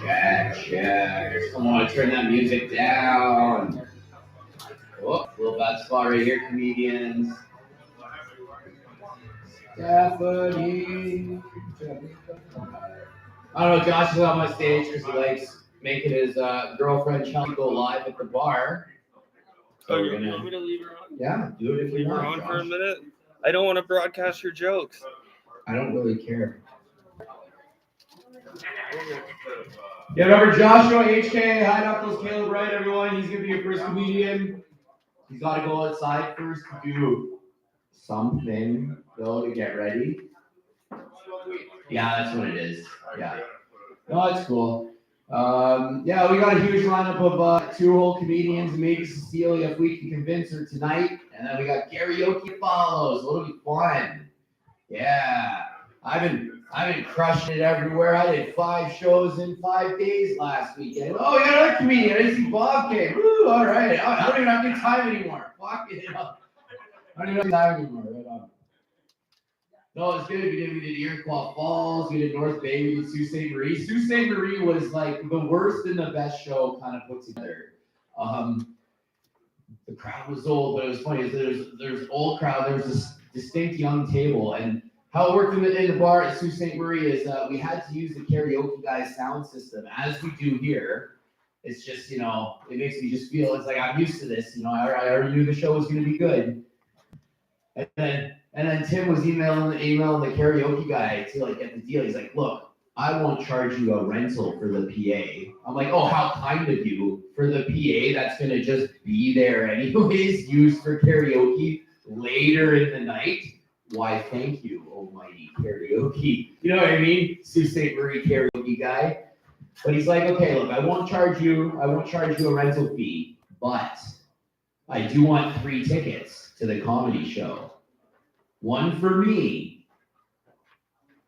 Check. Come on, turn that music down. Oh, little bad spot right here, comedians. Stephanie. I don't know, Josh is on my stage because he likes making his girlfriend Chelsea go live at the bar. So you want me to leave her on? Yeah, do it if you Leave her want, on for a Josh. minute? I don't want to broadcast your jokes. I don't really care. Yeah, remember Joshua HK, High Knuckles, Caleb Wright, everyone. He's going to be your first comedian. He's got to go outside first to do something, though, to get ready. Yeah, that's what it is. Yeah. No, it's cool. Yeah, we got a huge lineup of 2 whole comedians, maybe Cecilia if we can convince her tonight. And then we got karaoke follows. It'll be fun. Yeah. I've been crushing it everywhere. I did 5 shows in 5 days last weekend. Oh, yeah, another comedian. I didn't see Bob came. Woo, all right. I don't even have good time anymore. Fuck it. I don't even have time anymore. Right on. No, it's good. We did Iroquois Falls. We did North Bay. We did Sault Ste. Marie. Sault Ste. Marie was like the worst and the best show kind of put together. The crowd was old, but it was funny. There's old crowd. There was this distinct young table, and how it worked in the bar at Sault Ste. Marie is we had to use the karaoke guy's sound system as we do here. It's just, it makes me just feel, it's like I'm used to this. I already knew the show was going to be good. And then Tim was emailing the karaoke guy to like get the deal. He's like, look, I won't charge you a rental for the PA. I'm like, oh, how kind of you for the PA that's going to just be there anyways, used for karaoke later in the night. Why, thank you, almighty karaoke. You know what I mean? Sault Ste. Marie karaoke guy. But he's like, okay, look, I won't charge you a rental fee, but I do want 3 tickets to the comedy show. 1 for me,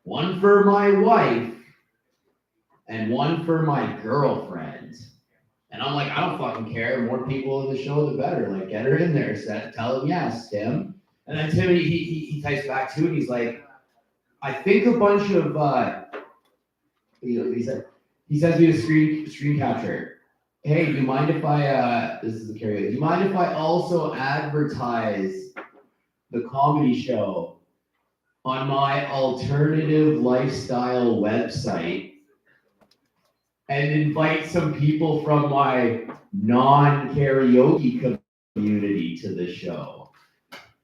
1 for my wife, and 1 for my girlfriend. And I'm like, I don't fucking care. The more people in the show, the better. Like, get her in there. Tell him yes, Tim. And then Tim, he types back too, and he's like, I think a bunch of, he sends me a screen capture. Hey, do you mind if this is the karaoke, do you mind if I also advertise the comedy show on my alternative lifestyle website and invite some people from my non-karaoke community to the show?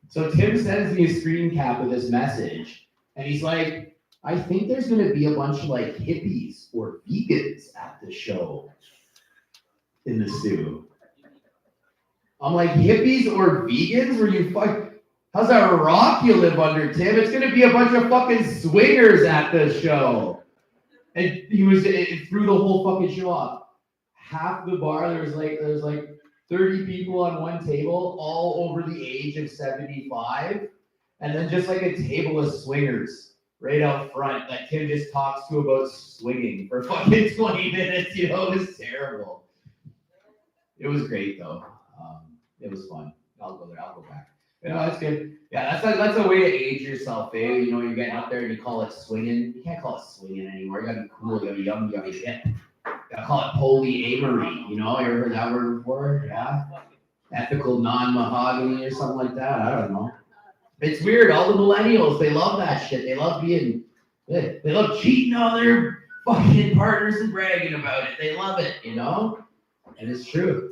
So Tim sends me a screen cap of this message, and he's like, I think there's going to be a bunch of like hippies or vegans at the show in the Sioux. I'm like, hippies or vegans? Were you how's that rock you live under, Tim? It's going to be a bunch of fucking swingers at the show. And it threw the whole fucking show off. Half the bar, there was like 30 people on one table, all over the age of 75. And then just like a table of swingers right out front that Tim just talks to about swinging for fucking 20 minutes. It was terrible. It was great though. It was fun. I'll go there. I'll go back. That's good. Yeah, that's a way to age yourself, eh? You're getting out there and you call it swinging. You can't call it swinging anymore. You gotta be cool. You gotta be young. You gotta be hip. You gotta call it polyamory. You ever heard that word before? Yeah. Ethical non-mahogany or something like that. I don't know. It's weird. All the millennials, they love that shit. They love they love cheating on their fucking partners and bragging about it. They love it, And it's true.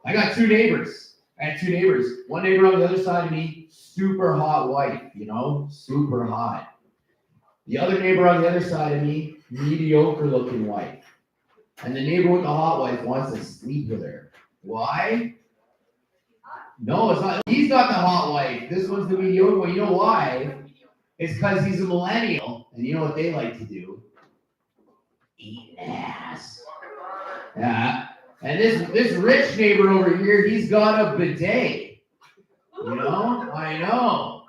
I got 2 neighbors. I had 2 neighbors. One neighbor on the other side of me, super hot wife, super hot. The other neighbor on the other side of me, mediocre looking wife. And the neighbor with the hot wife wants to sleep with her. Why? No, it's not. He's got the hot wife. This one's the mediocre one. You know why? It's because he's a millennial. And you know what they like to do? Eat ass. Yeah. And this rich neighbor over here, he's got a bidet. I know.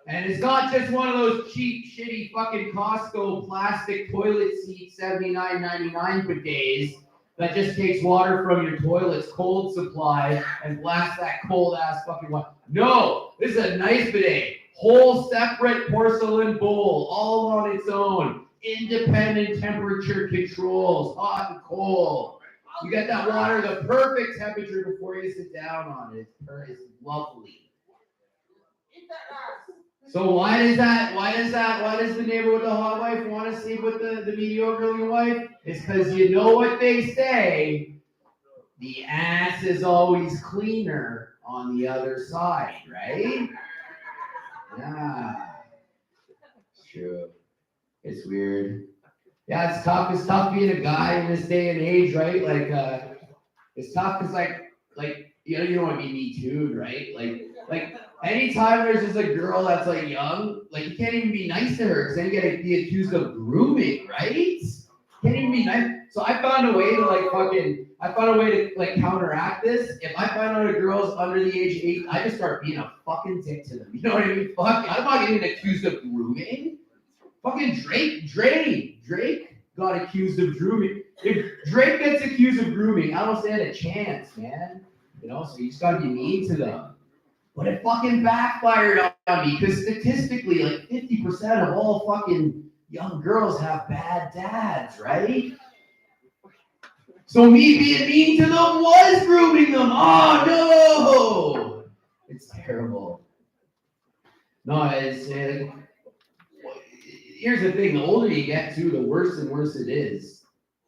And it's not just one of those cheap, shitty fucking Costco plastic toilet seat $79.99 bidets that just takes water from your toilet's cold supply and blasts that cold ass fucking water. No, this is a nice bidet. Whole separate porcelain bowl, all on its own. independent temperature controls, hot and cold. You get that water the perfect temperature before you sit down on it. It's lovely. So why does the neighbor with the hot wife want to sleep with the mediocre wife? It's because you know what they say, the ass is always cleaner on the other side, right? Yeah. It's true. It's weird. Yeah, it's tough. It's tough being a guy in this day and age, right? Like, it's tough because like you don't want to be Me Too'd, right? Like anytime there's just a girl that's like young, like you can't even be nice to her because then you get to be accused of grooming, right? Can't even be nice. So I found a way to counteract this. If I find out a girl's under the age of 8, I just start being a fucking dick to them. You know what I mean? Fuck, I'm not getting accused of grooming. Fucking Drake got accused of grooming. If Drake gets accused of grooming, I don't stand a chance, man. You know, so you just gotta be mean to them. But it fucking backfired on me because statistically, like 50% of all fucking young girls have bad dads, right? So me being mean to them was grooming them. Oh no! It's terrible. No, it's here's the thing: the older you get, too, the worse and worse it is.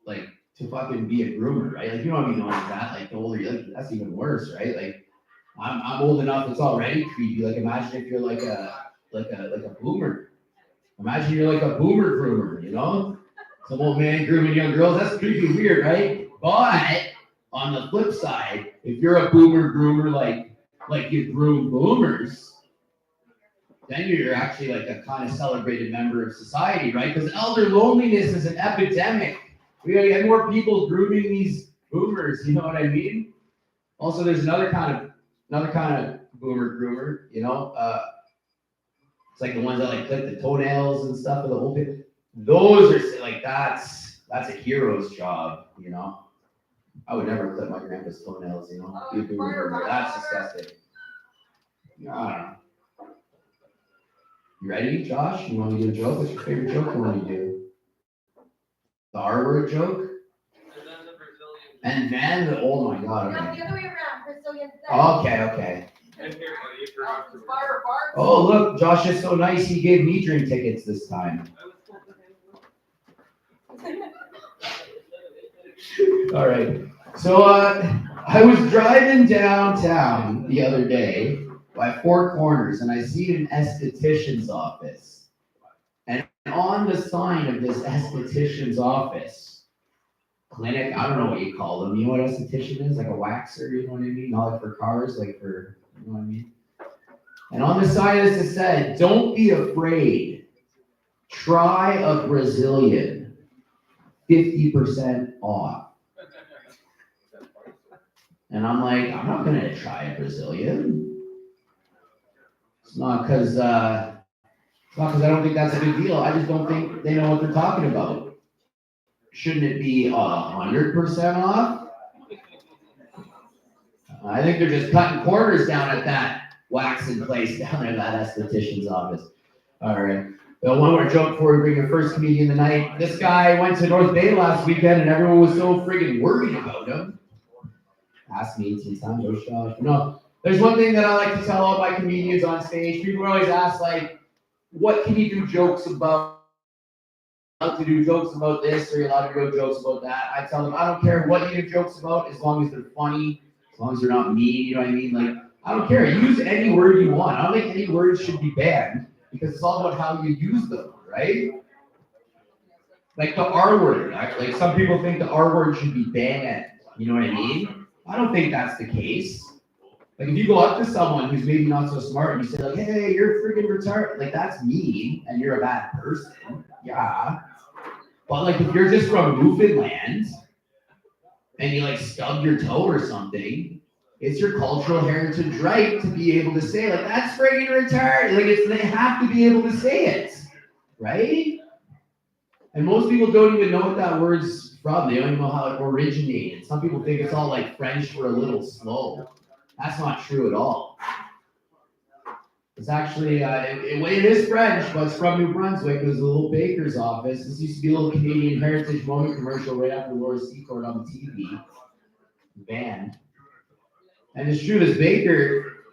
Like to fucking be a groomer, right? Like you don't even know that. Like the older, that's even worse, right? Like I'm old enough; it's already creepy. Like imagine if you're like a boomer. Imagine you're like a boomer groomer, you know? Some old man grooming young girls. That's creepy weird, right? But on the flip side, if you're a boomer groomer, like you groom boomers, then you're actually like a kind of celebrated member of society, right? Because elder loneliness is an epidemic. We gotta get more people grooming these boomers, you know what I mean? Also, there's another kind of boomer groomer, you know? It's like the ones that like clip the toenails and stuff of the whole bit. Those are like that's a hero's job, you know. I would never clip my grandpa's toenails, you know. That's disgusting. I don't know. You ready, Josh? You want me to do a joke? What's your favorite joke you want me to do? The R-word joke? And then oh my god. No, the other way around. Brazilian thing. Okay. Oh look, Josh is so nice. He gave me drink tickets this time. All right. So I was driving downtown the other day by Four Corners, and I see an esthetician's office. And on the sign of this esthetician's office, clinic, I don't know what you call them. You know what esthetician is? Like a waxer, you know what I mean? Not like for cars, like for, you know what I mean? And on the side it said, don't be afraid. Try a Brazilian. 50% off. And I'm like, I'm not going to try a Brazilian. It's not because I don't think that's a big deal. I just don't think they know what they're talking about. Shouldn't it be 100% off? I think they're just cutting corners down at that waxing place down at that esthetician's office. All right. One more joke before we bring your first comedian tonight. This guy went to North Bay last weekend and everyone was so friggin' worried about him. Ask me 18 times, no shot. No, there's one thing that I like to tell all my comedians on stage. People always ask, like, what can you do jokes about? To do jokes about this, or you're allowed to do jokes about that. I tell them, I don't care what you do jokes about, as long as they're funny, as long as they're not mean, you know what I mean? Like, I don't care. Use any word you want. I don't think any words should be banned, because it's all about how you use them, right? Like the R word. Like some people think the R word should be banned. You know what I mean? I don't think that's the case. Like if you go up to someone who's maybe not so smart and you say like, hey, you're freaking retarded, like that's mean and you're a bad person. Yeah. But like if you're just from Newfoundland and you like stub your toe or something, it's your cultural heritage right to be able to say like that's freaking retarded. Like they have to be able to say it, right? And most people don't even know what that word's from. They don't even know how it originated. Some people think it's all like French for a little slow. That's not true at all. It's actually, it is French, but it's from New Brunswick. It was a little baker's office. This used to be a little Canadian Heritage moment commercial right after Laura Secord on the TV. Banned. And it's true, this baker,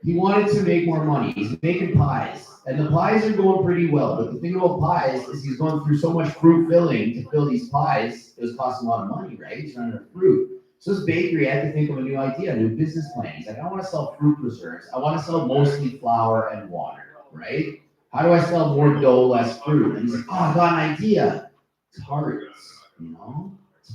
he wanted to make more money. He's making pies. And the pies are going pretty well. But the thing about pies is he's going through so much fruit filling to fill these pies. It was costing a lot of money, right? He's running out of fruit. So this bakery had to think of a new idea, a new business plan. He's like, I don't want to sell fruit preserves. I want to sell mostly flour and water, right? How do I sell more dough, less fruit? And he's like, oh, I got an idea. Tarts,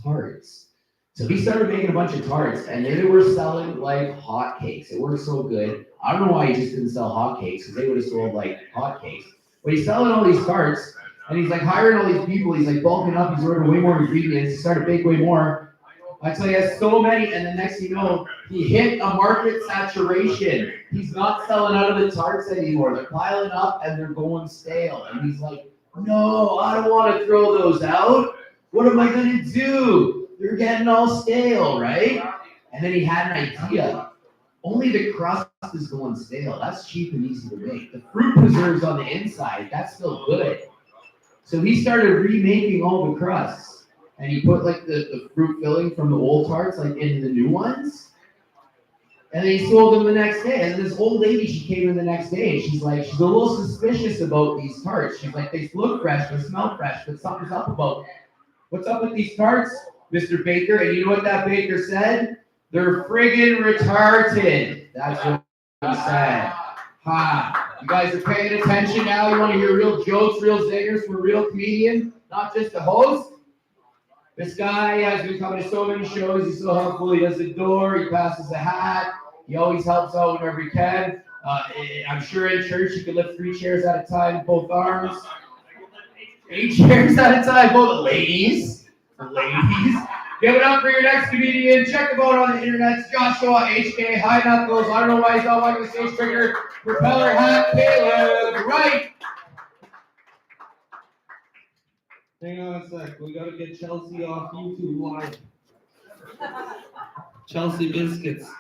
tarts. So he started making a bunch of tarts, and they were selling like hotcakes. It worked so good. I don't know why he just didn't sell hotcakes, because they would have sold like hotcakes. But he's selling all these tarts, and he's like hiring all these people. He's like bulking up. He's ordering way more ingredients. He started to bake way more. I tell you, he has so many, and the next thing you know, he hit a market saturation. He's not selling out of the tarts anymore. They're piling up and they're going stale. And he's like, no, I don't want to throw those out. What am I going to do? They're getting all stale, right? And then he had an idea. Only the crust is going stale. That's cheap and easy to make. The fruit preserves on the inside, that's still good. So he started remaking all the crusts. And he put like the fruit filling from the old tarts like into the new ones. And then he sold them the next day. And then this old lady, she came in the next day and she's a little suspicious about these tarts. She's like, they look fresh, they smell fresh, but something's up about them. What's up with these tarts, Mr. Baker? And you know what that baker said? They're friggin' retarded. That's what he said. Ha. You guys are paying attention now? You want to hear real jokes, real zingers from a real comedian, not just a host? This guy has been coming to so many shows. He's so helpful. He does the door. He passes the hat. He always helps out whenever he can. I'm sure in church you can lift 3 chairs at a time with both arms. 8 chairs at a time, both ladies. Give it up for your next comedian. Check him out on the internet. It's Joshua HK High Knuckles. I don't know why he's not watching the stage trigger. Propeller hat, Caleb. Right. Hang on a sec. We gotta get Chelsea off YouTube Live. Chelsea Biscuits.